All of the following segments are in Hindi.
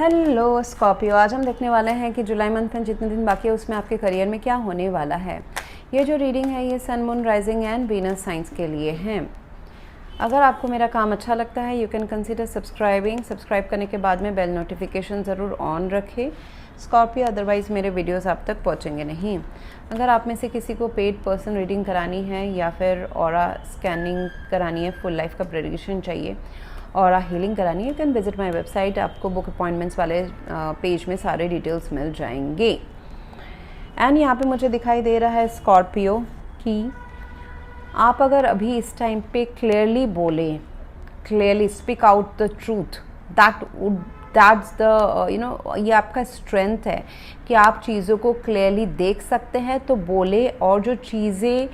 हेलो स्कॉर्पियो, आज हम देखने वाले हैं कि जुलाई मंथ में जितने दिन बाकी है उसमें आपके करियर में क्या होने वाला है। ये जो रीडिंग है ये sun, moon, rising and Venus signs के लिए हैं। अगर आपको मेरा काम अच्छा लगता है यू कैन कंसीडर सब्सक्राइब करने के बाद में बेल नोटिफिकेशन ज़रूर ऑन रखें स्कॉर्पियो, अदरवाइज़ मेरे वीडियोस आप तक पहुंचेंगे नहीं। अगर आप में से किसी को पेड पर्सन रीडिंग करानी है या फिर ऑरा स्कैनिंग करानी है, फुल लाइफ का प्रेडिक्शन चाहिए और हीलिंग करानी है, you can visit my website. आपको बुक अपॉइंटमेंट्स वाले पेज में सारे डिटेल्स मिल जाएंगे। एंड यहाँ पे मुझे दिखाई दे रहा है स्कॉर्पियो कि आप अगर अभी इस टाइम पे क्लियरली बोले, clearly speak out the truth, that's the ये आपका स्ट्रेंथ है कि आप चीज़ों को क्लियरली देख सकते हैं तो बोले, और जो चीज़ें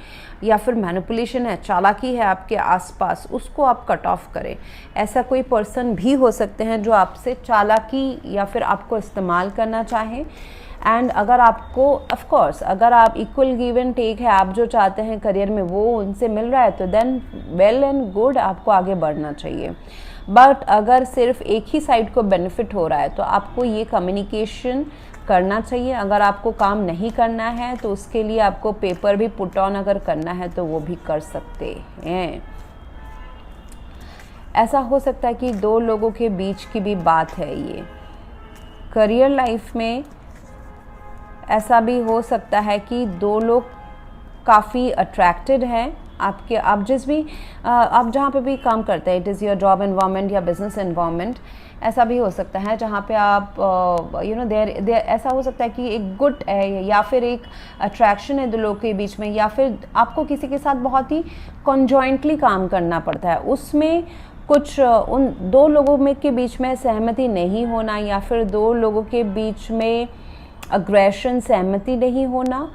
या फिर मैनिपुलेशन है, चालाकी है आपके आसपास, उसको आप कट ऑफ करें। ऐसा कोई पर्सन भी हो सकते हैं जो आपसे चालाकी या फिर आपको इस्तेमाल करना चाहें। एंड अगर आपको ऑफ कोर्स अगर आप इक्वल गिव एंड टेक है, आप जो चाहते हैं करियर में वो उनसे मिल रहा है तो देन वेल एंड गुड, आपको आगे बढ़ना चाहिए। बट अगर सिर्फ एक ही साइड को बेनिफिट हो रहा है तो आपको ये कम्युनिकेशन करना चाहिए। अगर आपको काम नहीं करना है तो उसके लिए आपको पेपर भी पुट ऑन अगर करना है तो वो भी कर सकते हैं। ऐसा हो सकता है कि दो लोगों के बीच की भी बात है ये। करियर लाइफ में ऐसा भी हो सकता है कि दो लोग काफ़ी अट्रैक्टेड हैं आपके, आप जिस भी आप जहाँ पे भी काम करते हैं, it is your job environment या बिजनेस एनवायरनमेंट, ऐसा भी हो सकता है जहाँ पे आप देर ऐसा हो सकता है कि एक गुड है या फिर एक अट्रैक्शन है दो लोगों के बीच में, या फिर आपको किसी के साथ बहुत ही कॉन्जॉइंटली काम करना पड़ता है, उसमें कुछ उन दो लोगों में के बीच में सहमति नहीं होना, या फिर दो लोगों के बीच में अग्रेशन, सहमति नहीं होना,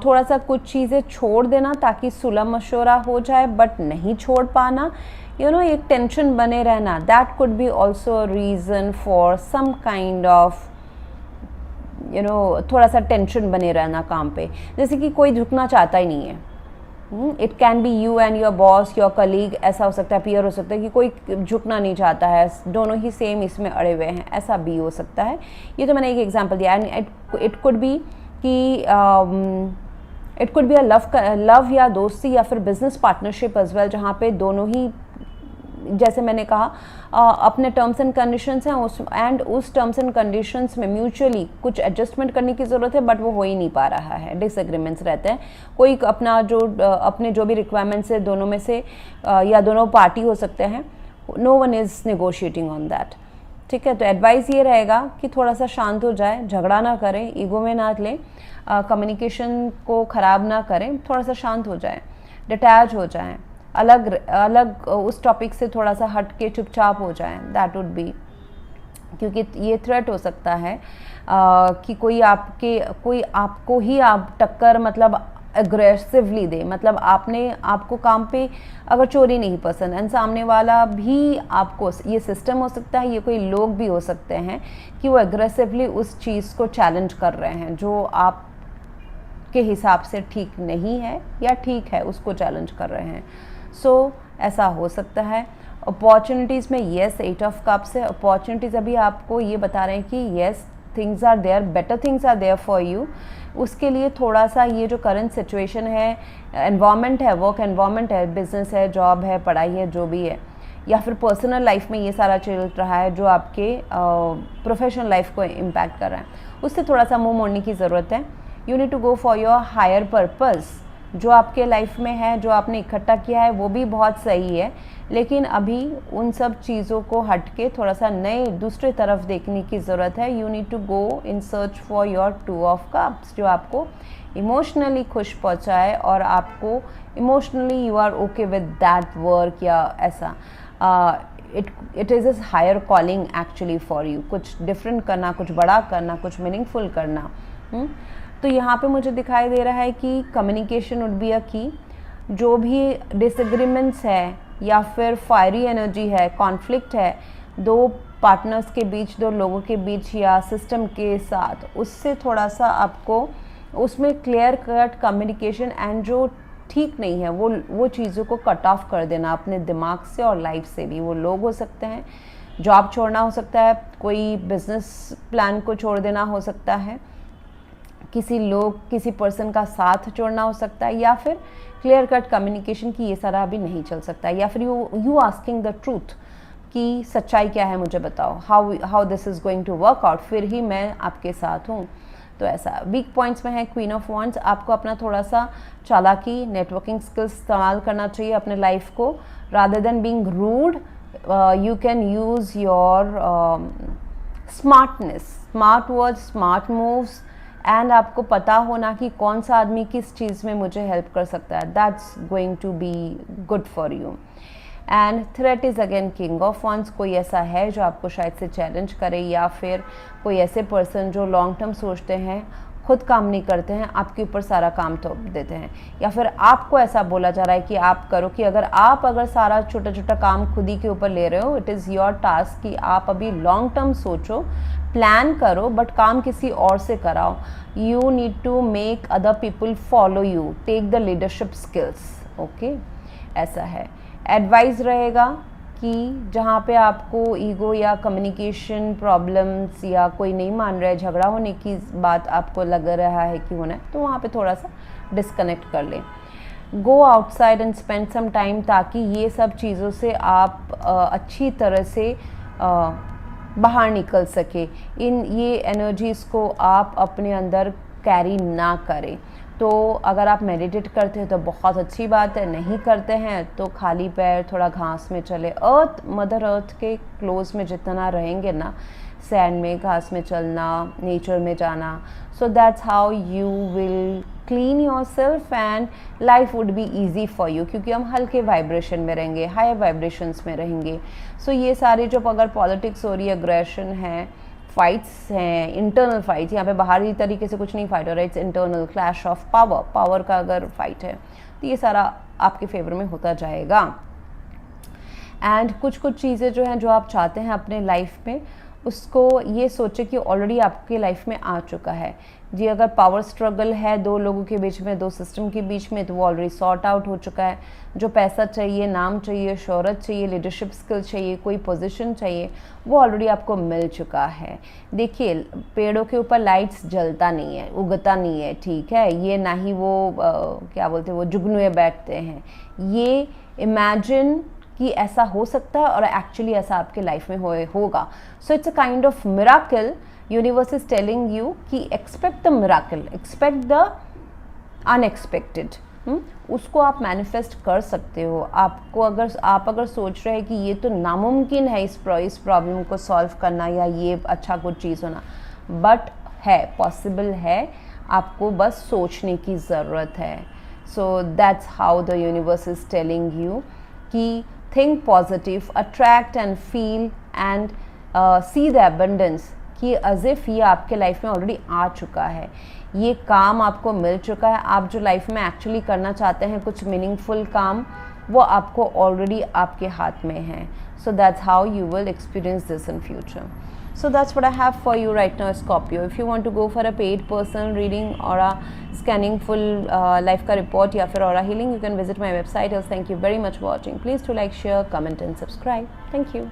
थोड़ा सा कुछ चीज़ें छोड़ देना ताकि सुलह मशवरा हो जाए, बट नहीं छोड़ पाना, एक टेंशन बने रहना, that could be also reason for some kind of थोड़ा सा टेंशन बने रहना काम पे, जैसे कि कोई झुकना चाहता ही नहीं है। It can be you and your boss, your colleague, ऐसा हो सकता है, पीयर हो सकता है कि कोई झुकना नहीं चाहता है, दोनों ही सेम इसमें अड़े हुए हैं, ऐसा भी हो सकता है। ये तो मैंने एक एग्जांपल दिया। एंड इट कुड बी कि it could be a love या दोस्ती या फिर बिजनेस पार्टनरशिप एज वेल, जहाँ पे दोनों ही, जैसे मैंने कहा, अपने टर्म्स एंड कंडीशंस हैं उस टर्म्स एंड कंडीशंस में म्यूचुअली कुछ एडजस्टमेंट करने की ज़रूरत है, बट वो हो ही नहीं पा रहा है, डिसएग्रीमेंट्स रहते हैं। कोई अपने जो भी रिक्वायरमेंट्स है दोनों में से या दोनों पार्टी हो सकते हैं, no one is negotiating on that. ठीक है, तो एडवाइस ये रहेगा कि थोड़ा सा शांत हो जाए, झगड़ा ना करें, ईगो में ना लें, कम्युनिकेशन को ख़राब ना करें, थोड़ा सा शांत हो जाए, डिटैच हो जाएं, अलग उस टॉपिक से थोड़ा सा हट के चुपचाप हो जाएं, दैट वुड बी, क्योंकि ये थ्रेट हो सकता है कि कोई आपको ही आप टक्कर मतलब एग्रेसिवली दे, मतलब आपको काम पे अगर चोरी नहीं पसंद एंड सामने वाला भी आपको, ये सिस्टम हो सकता है, ये कोई लोग भी हो सकते हैं कि वो एग्रेसिवली उस चीज़ को चैलेंज कर रहे हैं जो आप के हिसाब से ठीक नहीं है या ठीक है, उसको चैलेंज कर रहे हैं। सो ऐसा हो सकता है। अपॉर्चुनिटीज़ में येस, 8 ऑफ कप्स है। अपॉर्चुनिटीज़ अभी आपको ये बता रहे हैं कि yes, things are there, better things are there for you. उसके लिए थोड़ा सा ये जो करंट सिचुएशन है, एनवायरनमेंट है, वर्क एनवायरनमेंट है, बिजनेस है, जॉब है, पढ़ाई है, जो भी है, या फिर पर्सनल लाइफ में ये सारा चल रहा है जो आपके प्रोफेशनल लाइफ को इम्पैक्ट कर रहा है, उससे थोड़ा सा मुँह मोड़ने की ज़रूरत है। You need to go for your higher purpose. जो आपके लाइफ में है, जो आपने इकट्ठा किया है, वो भी बहुत सही है, लेकिन अभी उन सब चीज़ों को हट के थोड़ा सा नए दूसरे तरफ देखने की ज़रूरत है। You need to go in search for your 2 of cups, जो आपको इमोशनली खुश पहुंचाए और आपको emotionally you are okay with that work, या ऐसा it is a higher calling actually for you, कुछ डिफरेंट करना, कुछ बड़ा करना, कुछ मीनिंगफुल करना। तो यहाँ पे मुझे दिखाई दे रहा है कि कम्युनिकेशन वुड बी अ की। जो भी डिसएग्रीमेंट्स है या फिर फायरी एनर्जी है, कॉन्फ्लिक्ट है दो पार्टनर्स के बीच, दो लोगों के बीच या सिस्टम के साथ, उससे थोड़ा सा आपको उसमें क्लियर कट कम्युनिकेशन एंड जो ठीक नहीं है वो चीज़ों को कट ऑफ कर देना अपने दिमाग से और लाइफ से भी। वो लोग हो सकते हैं, जॉब छोड़ना हो सकता है, कोई बिजनेस प्लान को छोड़ देना हो सकता है, किसी पर्सन का साथ छोड़ना हो सकता है, या फिर क्लियर कट कम्युनिकेशन की ये सारा अभी नहीं चल सकता है, या फिर यू आस्किंग द ट्रूथ कि सच्चाई क्या है मुझे बताओ, how this is going to work out, फिर ही मैं आपके साथ हूँ। तो ऐसा वीक पॉइंट्स में है क्वीन ऑफ वॉन्ड्स, आपको अपना थोड़ा सा चालाकी, नेटवर्किंग स्किल्स इस्तेमाल करना चाहिए अपने लाइफ को, rather than being rude you can use your smartness, smart words, smart moves, and आपको पता होना कि कौन सा आदमी किस चीज़ में मुझे हेल्प कर सकता है, that's going to be good for you. And threat is again king of wands, कोई ऐसा है जो आपको शायद से चैलेंज करे, या फिर कोई ऐसे पर्सन जो लॉन्ग टर्म सोचते हैं, खुद काम नहीं करते हैं, आपके ऊपर सारा काम थोप देते हैं, या फिर आपको ऐसा बोला जा रहा है कि आप करो, कि अगर सारा छोटा छोटा काम खुद ही के ऊपर ले रहे हो, इट इज़ योर टास्क कि आप अभी लॉन्ग टर्म सोचो, प्लान करो, बट काम किसी और से कराओ। You need to make other people follow you, take the leadership skills, okay, ऐसा है। एडवाइस रहेगा कि जहाँ पे आपको ईगो या कम्युनिकेशन प्रॉब्लम्स या कोई नहीं मान रहा है, झगड़ा होने की बात आपको लग रहा है कि होना है, तो वहाँ पे थोड़ा सा डिस्कनेक्ट कर लें। Go outside and spend some time, ताकि ये सब चीज़ों से आप अच्छी तरह से बाहर निकल सके, ये एनर्जीज़ को आप अपने अंदर कैरी ना करें। तो अगर आप मेडिटेट करते हैं तो बहुत अच्छी बात है, नहीं करते हैं तो खाली पैर थोड़ा घास में चले, मदर अर्थ के क्लोज में जितना रहेंगे ना, सैंड में, घास में चलना, नेचर में जाना, so that's how you will clean your self and life would be easy for you, क्योंकि हम हल्के वाइब्रेशन में रहेंगे, हायर वाइब्रेशंस में रहेंगे। सो ये सारी जो अगर पॉलिटिक्स हो रही है, अग्रेशन है, फाइट्स हैं, इंटरनल फाइट्स, यहाँ पे बाहरी तरीके से कुछ नहीं फाइट हो रहा है, it's internal clash of power का अगर फाइट है, तो ये सारा आपके फेवर में होता जाएगा। एंड कुछ चीज़ें जो हैं जो आप चाहते हैं अपने लाइफ में, उसको ये सोचे कि ऑलरेडी आपकी लाइफ में आ चुका है जी। अगर पावर स्ट्रगल है दो लोगों के बीच में, दो सिस्टम के बीच में, तो वो ऑलरेडी सॉर्ट आउट हो चुका है। जो पैसा चाहिए, नाम चाहिए, शोहरत चाहिए, लीडरशिप स्किल चाहिए, कोई पोजीशन चाहिए, वो ऑलरेडी आपको मिल चुका है। देखिए, पेड़ों के ऊपर लाइट्स जलता नहीं है, उगता नहीं है, ठीक है, ये ना ही वो क्या बोलते हैं, वो जुगनुए बैठते हैं। ये इमेजिन कि ऐसा हो सकता है और एक्चुअली ऐसा आपके लाइफ में होगा। So it's a kind of miracle. Universe is telling you कि expect the miracle, expect the unexpected. उसको आप मैनिफेस्ट कर सकते हो। आप अगर सोच रहे हैं कि ये तो नामुमकिन है इस प्रॉब्लम को सॉल्व करना या ये अच्छा कुछ चीज़ होना, बट है, पॉसिबल है, आपको बस सोचने की ज़रूरत है। So that's how the universe is telling you कि think positive, attract and feel and see the abundance, कि as if ये आपके लाइफ में ऑलरेडी आ चुका है, ये काम आपको मिल चुका है। आप जो लाइफ में एक्चुअली करना चाहते हैं, कुछ मीनिंगफुल काम, वो आपको ऑलरेडी आपके हाथ में है। So that's how you will experience this in future. So that's what I have for you right now, Scorpio. If you want to go for a paid personal reading or a scanning full life का report या फिर aura healing, you can visit my website. Else, thank you very much for watching. Please do like, share, comment and subscribe. Thank you.